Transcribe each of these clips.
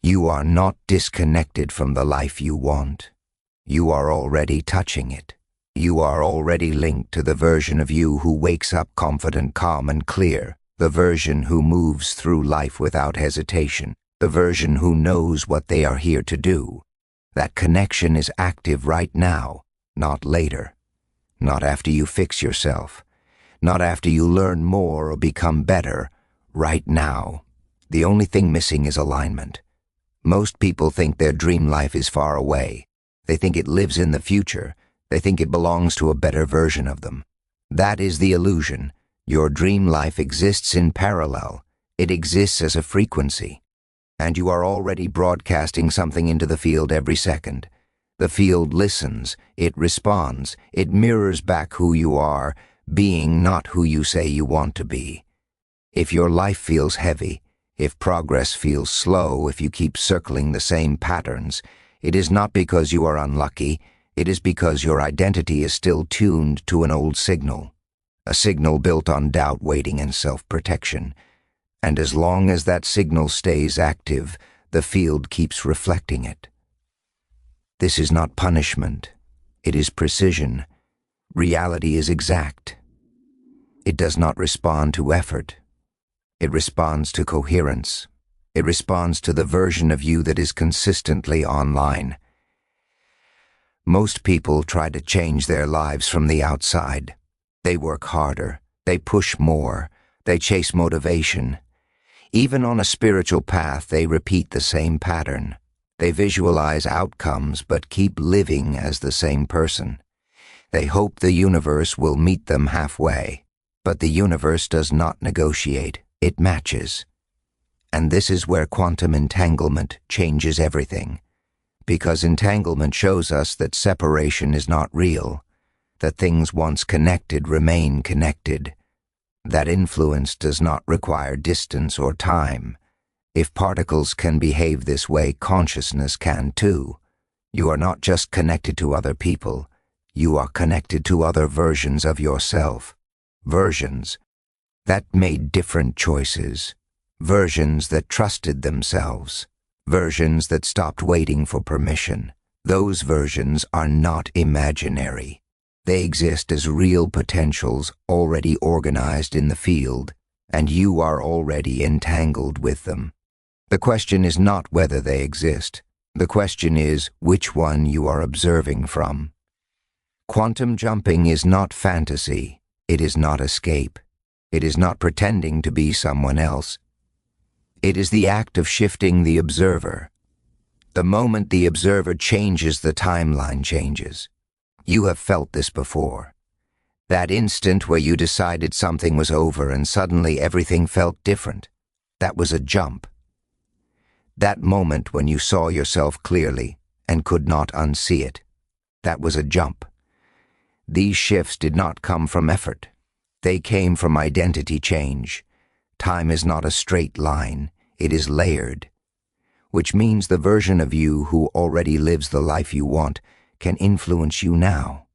You are not disconnected from the life you want. You are already touching it. You are already linked to the version of you who wakes up confident, calm, and clear, the version who moves through life without hesitation, the version who knows what they are here to do. That connection is active right now, not later. Not after you fix yourself. Not after you learn more or become better. Right now. The only thing missing is alignment. Most people think their dream life is far away. They think it lives in the future. They think it belongs to a better version of them. That is the illusion. Your dream life exists in parallel. It exists as a frequency. And you are already broadcasting something into the field every second. The field listens, it responds, it mirrors back who you are, being not who you say you want to be. If your life feels heavy, if progress feels slow, if you keep circling the same patterns, it is not because you are unlucky, it is because your identity is still tuned to an old signal, a signal built on doubt, waiting, and self-protection. And as long as that signal stays active, the field keeps reflecting it. This is not punishment. It is precision. Reality is exact. It does not respond to effort. It responds to coherence. It responds to the version of you that is consistently online. Most people try to change their lives from the outside. They work harder. They push more. They chase motivation. Even on a spiritual path, they repeat the same pattern. They visualize outcomes but keep living as the same person. They hope the universe will meet them halfway. But the universe does not negotiate. It matches. And this is where quantum entanglement changes everything. Because entanglement shows us that separation is not real, that things once connected remain connected, that influence does not require distance or time. If particles can behave this way, consciousness can too. You are not just connected to other people, you are connected to other versions of yourself. Versions that made different choices. Versions that trusted themselves. Versions that stopped waiting for permission. Those versions are not imaginary. They exist as real potentials already organized in the field, and you are already entangled with them. The question is not whether they exist. The question is which one you are observing from. Quantum jumping is not fantasy. It is not escape. It is not pretending to be someone else. It is the act of shifting the observer. The moment the observer changes, the timeline changes. You have felt this before. That instant where you decided something was over and suddenly everything felt different. That was a jump. That moment when you saw yourself clearly and could not unsee it. That was a jump. These shifts did not come from effort. They came from identity change. Time is not a straight line. It is layered. Which means the version of you who already lives the life you want can influence you now.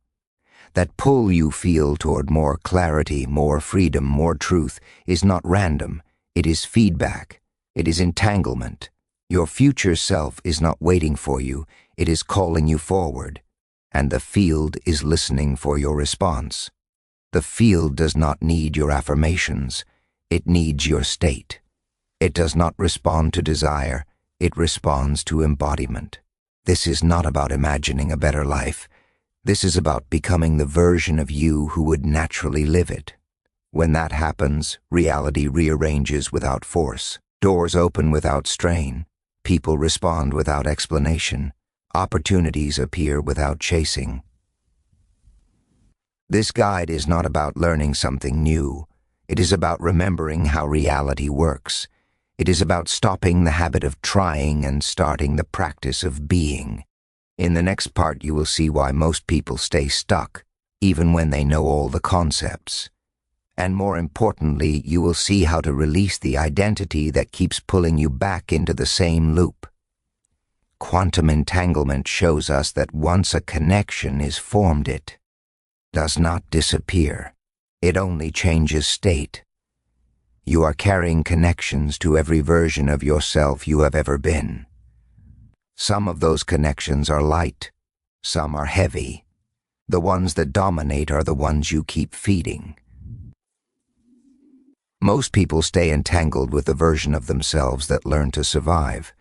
That pull you feel toward more clarity, more freedom, more truth is not random. It is feedback. It is entanglement. Your future self is not waiting for you. It is calling you forward. And the field is listening for your response. The field does not need your affirmations. It needs your state. It does not respond to desire. It responds to embodiment. This is not about imagining a better life. This is about becoming the version of you who would naturally live it. When that happens, reality rearranges without force. Doors open without strain. People respond without explanation. Opportunities appear without chasing. This guide is not about learning something new. It is about remembering how reality works. It is about stopping the habit of trying and starting the practice of being. In the next part, you will see why most people stay stuck, even when they know all the concepts. And more importantly, you will see how to release the identity that keeps pulling you back into the same loop. Quantum entanglement shows us that once a connection is formed, it does not disappear. It only changes state. You are carrying connections to every version of yourself you have ever been. Some of those connections are light, some are heavy. The ones that dominate are the ones you keep feeding. Most people stay entangled with the version of themselves that learned to survive,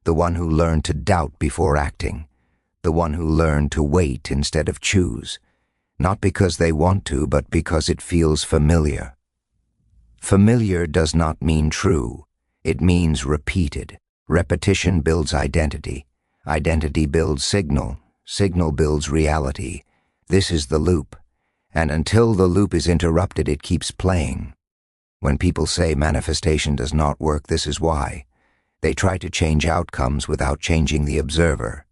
the one who learned to doubt before acting, the one who learned to wait instead of choose, not because they want to, but because it feels familiar. Familiar does not mean true. It means repeated. Repetition builds identity. Identity builds signal. Signal builds reality. This is the loop. And until the loop is interrupted, it keeps playing. When people say manifestation does not work, this is why. They try to change outcomes without changing the observer.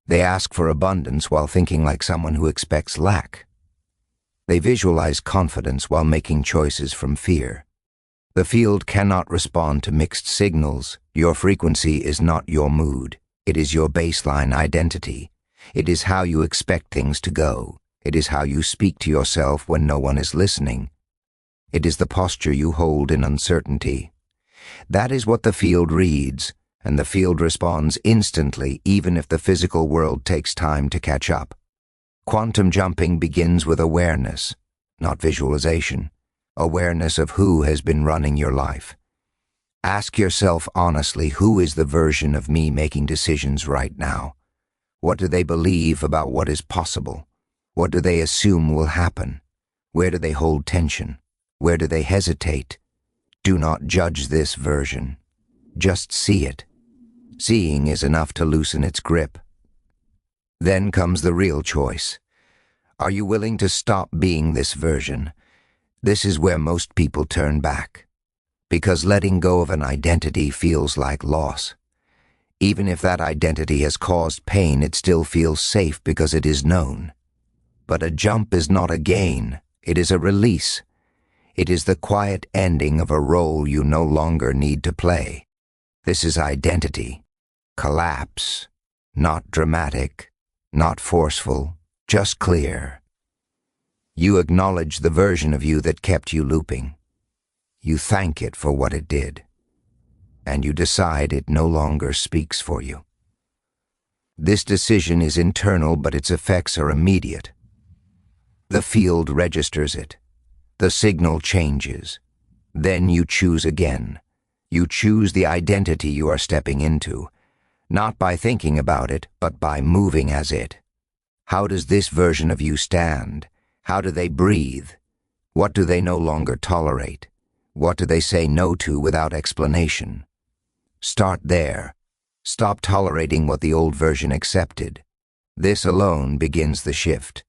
They ask for abundance while thinking like someone who expects lack. They visualize confidence while making choices from fear. The field cannot respond to mixed signals. Your frequency is not your mood. It is your baseline identity. It is how you expect things to go. It is how you speak to yourself when no one is listening. It is the posture you hold in uncertainty. That is what the field reads, and the field responds instantly, even if the physical world takes time to catch up. Quantum jumping begins with awareness, not visualization. Awareness of who has been running your life. Ask yourself honestly, who is the version of me making decisions right now? What do they believe about what is possible? What do they assume will happen? Where do they hold tension? Where do they hesitate? Do not judge this version. Just see it. Seeing is enough to loosen its grip. Then comes the real choice. Are you willing to stop being this version? This is where most people turn back. Because letting go of an identity feels like loss. Even if that identity has caused pain, it still feels safe because it is known. But a jump is not a gain. It is a release. It is the quiet ending of a role you no longer need to play. This is identity. Collapse. Not dramatic, not forceful, just clear. You acknowledge the version of you that kept you looping. You thank it for what it did. And you decide it no longer speaks for you. This decision is internal, but its effects are immediate. The field registers it. The signal changes. Then you choose again. You choose the identity you are stepping into, not by thinking about it, but by moving as it. How does this version of you stand? How do they breathe? What do they no longer tolerate? What do they say no to without explanation? Start there. Stop tolerating what the old version accepted. This alone begins the shift.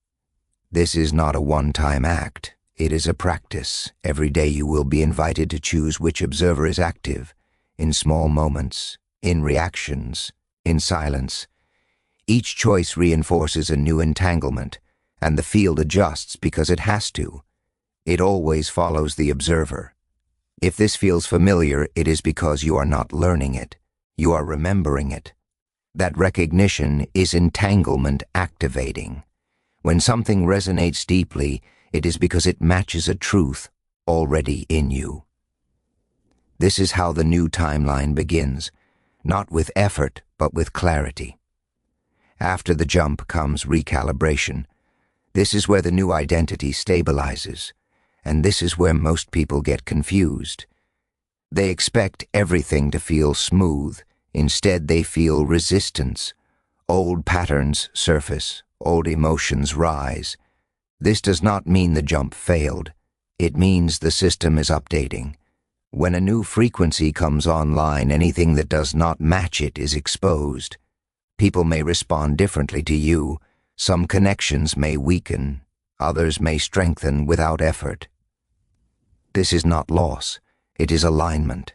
This is not a one-time act. It is a practice. Every day you will be invited to choose which observer is active, in small moments, in reactions, in silence. Each choice reinforces a new entanglement, and the field adjusts because it has to. It always follows the observer. If this feels familiar, it is because you are not learning it. You are remembering it. That recognition is entanglement activating. When something resonates deeply, it is because it matches a truth already in you. This is how the new timeline begins, not with effort, but with clarity. After the jump comes recalibration. This is where the new identity stabilizes, and this is where most people get confused. They expect everything to feel smooth. Instead, they feel resistance. Old patterns surface, old emotions rise. This does not mean the jump failed. It means the system is updating. When a new frequency comes online, anything that does not match it is exposed. People may respond differently to you. Some connections may weaken. Others may strengthen without effort. This is not loss. It is alignment.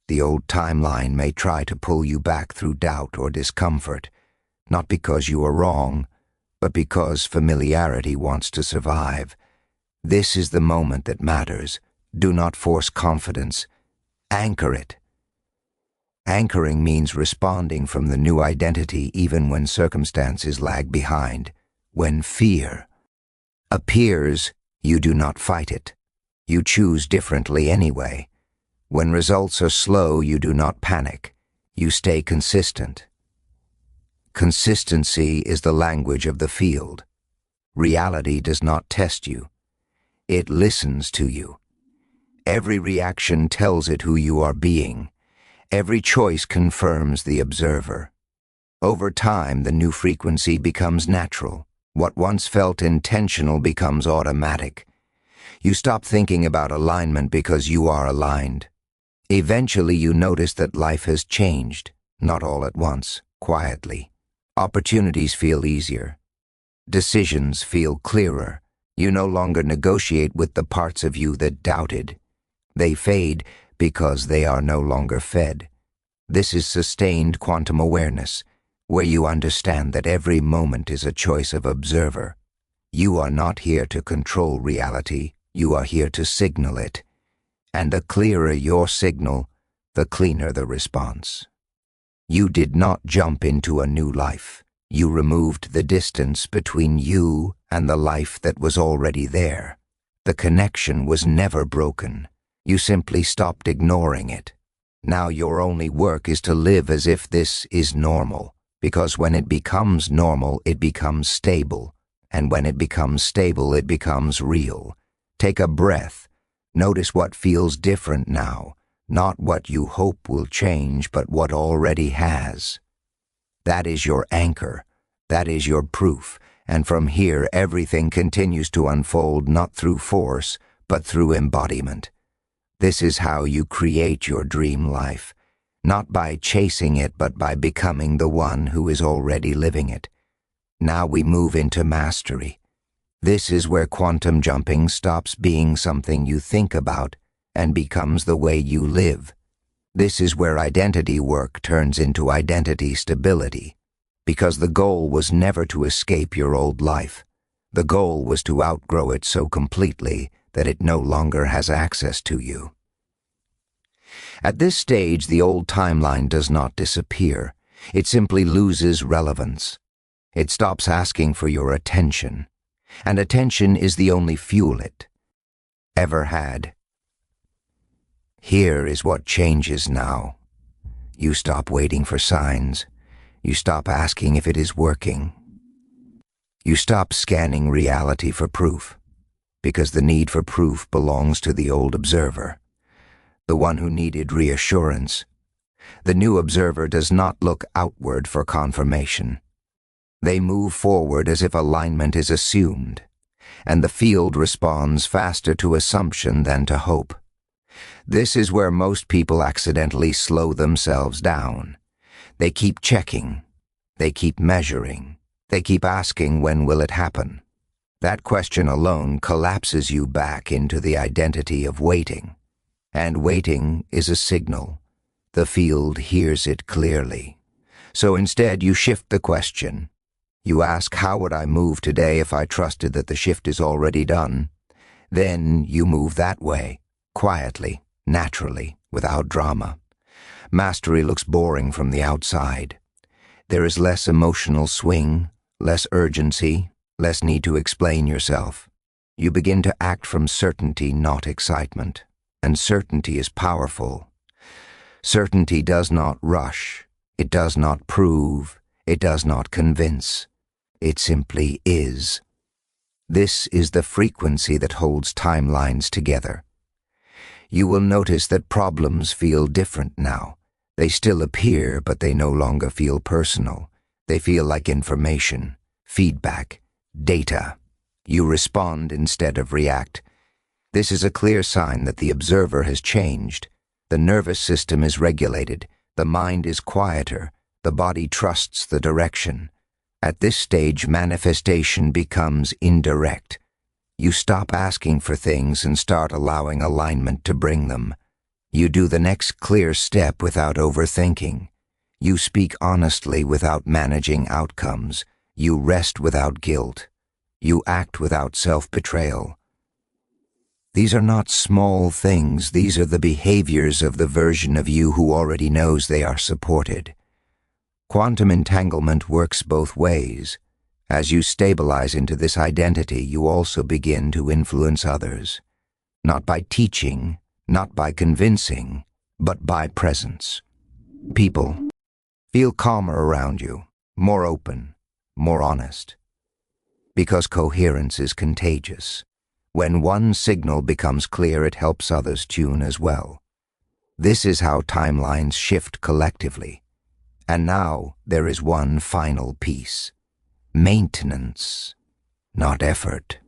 The old timeline may try to pull you back through doubt or discomfort, not because you are wrong, but because familiarity wants to survive. This is the moment that matters. Do not force confidence. Anchor it. Anchoring means responding from the new identity even when circumstances lag behind. When fear appears, you do not fight it. You choose differently anyway. When results are slow, you do not panic. You stay consistent. Consistency is the language of the field. Reality does not test you. It listens to you. Every reaction tells it who you are being. Every choice confirms the observer. Over time, the new frequency becomes natural. What once felt intentional becomes automatic. You stop thinking about alignment because you are aligned. Eventually, you notice that life has changed, not all at once, quietly. Opportunities feel easier. Decisions feel clearer. You no longer negotiate with the parts of you that doubted. They fade because they are no longer fed. This is sustained quantum awareness, where you understand that every moment is a choice of observer. You are not here to control reality, you are here to signal it. And the clearer your signal, the cleaner the response. You did not jump into a new life. You removed the distance between you and the life that was already there. The connection was never broken. You simply stopped ignoring it. Now your only work is to live as if this is normal, because when it becomes normal, it becomes stable, and when it becomes stable, it becomes real. Take a breath. Notice what feels different now, not what you hope will change, but what already has. That is your anchor. That is your proof, and from here everything continues to unfold not through force, but through embodiment. This is how you create your dream life, not by chasing it, but by becoming the one who is already living it. Now we move into mastery. This is where quantum jumping stops being something you think about and becomes the way you live. This is where identity work turns into identity stability, because the goal was never to escape your old life. The goal was to outgrow it so completely that it no longer has access to you. At this stage, the old timeline does not disappear. It simply loses relevance. It stops asking for your attention, and attention is the only fuel it ever had. Here is what changes now. You stop waiting for signs. You stop asking if it is working. You stop scanning reality for proof, because the need for proof belongs to the old observer, the one who needed reassurance. The new observer does not look outward for confirmation. They move forward as if alignment is assumed, and the field responds faster to assumption than to hope. This is where most people accidentally slow themselves down. They keep checking. They keep measuring. They keep asking, when will it happen? That question alone collapses you back into the identity of waiting. And waiting is a signal. The field hears it clearly. So instead you shift the question. You ask, how would I move today if I trusted that the shift is already done? Then you move that way, quietly, naturally, without drama. Mastery looks boring from the outside. There is less emotional swing, less urgency, less need to explain yourself. You begin to act from certainty, not excitement. And certainty is powerful. Certainty does not rush. It does not prove. It does not convince. It simply is. This is the frequency that holds timelines together. You will notice that problems feel different now. They still appear, but they no longer feel personal. They feel like information, feedback, data. You respond instead of react. This is a clear sign that the observer has changed. The nervous system is regulated. The mind is quieter. The body trusts the direction. At this stage, manifestation becomes indirect. You stop asking for things and start allowing alignment to bring them. You do the next clear step without overthinking. You speak honestly without managing outcomes. You rest without guilt. You act without self-betrayal. These are not small things. These are the behaviors of the version of you who already knows they are supported. Quantum entanglement works both ways. As you stabilize into this identity, you also begin to influence others. Not by teaching, not by convincing, but by presence. People feel calmer around you. more open, more honest. Because coherence is contagious. When one signal becomes clear, it helps others tune as well. This is how timelines shift collectively. And now there is one final piece. Maintenance, not effort.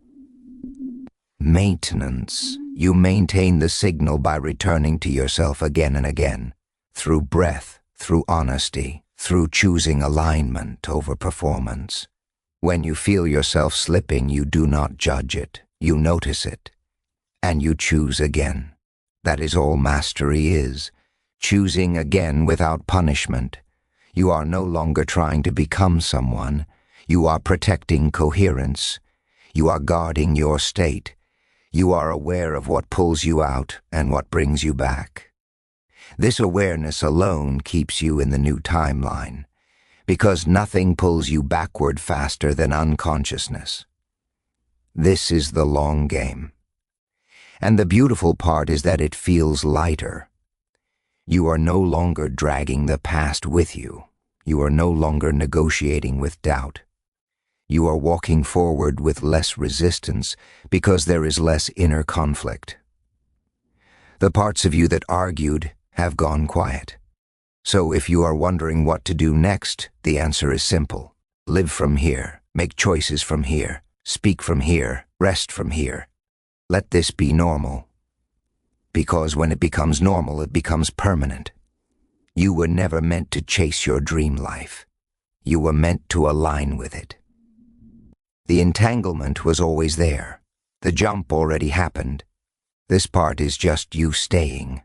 Maintenance. You maintain the signal by returning to yourself again and again, through breath, through honesty, through choosing alignment over performance. When you feel yourself slipping, you do not judge it, you notice it, and you choose again. That is all mastery is, choosing again without punishment. You are no longer trying to become someone. You are protecting coherence. You are guarding your state. You are aware of what pulls you out and what brings you back. This awareness alone keeps you in the new timeline, because nothing pulls you backward faster than unconsciousness. This is the long game. And the beautiful part is that it feels lighter. You are no longer dragging the past with you. You are no longer negotiating with doubt. You are walking forward with less resistance because there is less inner conflict. The parts of you that argued have gone quiet. So if you are wondering what to do next, the answer is simple. Live from here, make choices from here, speak from here, rest from here. Let this be normal. Because when it becomes normal, it becomes permanent. You were never meant to chase your dream life. You were meant to align with it. The entanglement was always there. The jump already happened. This part is just you staying.